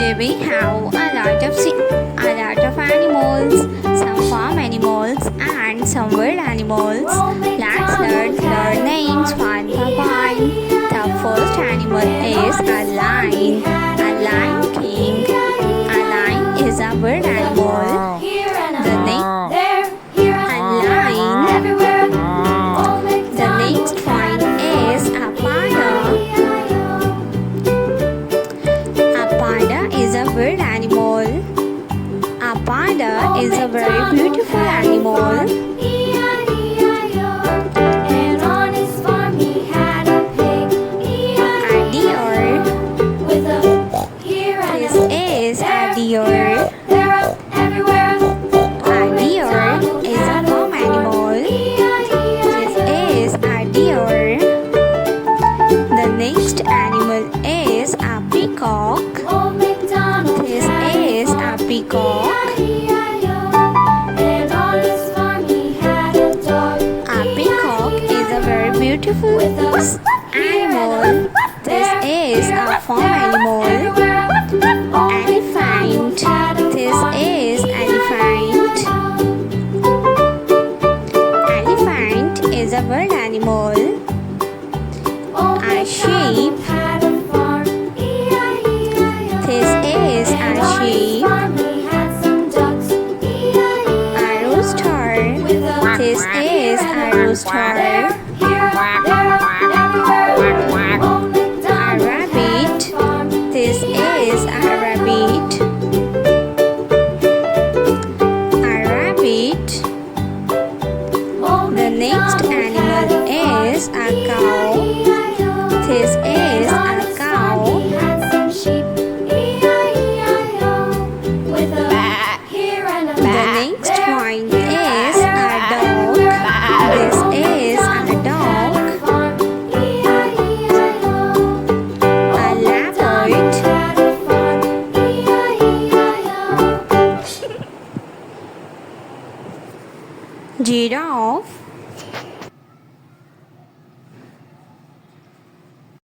Today we have a lot of animals, some farm animals and some wild animals. Let's learn names one by one. The first animal is a lion. A lion king. A lion is a wild animal. The next one is a panda. A panda is a wild animal. A panda is a very beautiful animal. A deer. A deer is a farm animal. This is a deer. The next animal is a peacock. This is a peacock. A peacock is a very beautiful animal. This is a farm animal. Elephant. This is elephant. Elephant is a wild animal. A sheep. This is a sheep. A rooster. This is a rooster. A rabbit. This is a rabbit. A rabbit. The next animal is a cow. This is a cow. The next one is a dog. This is a dog. A leopard. Giraffe.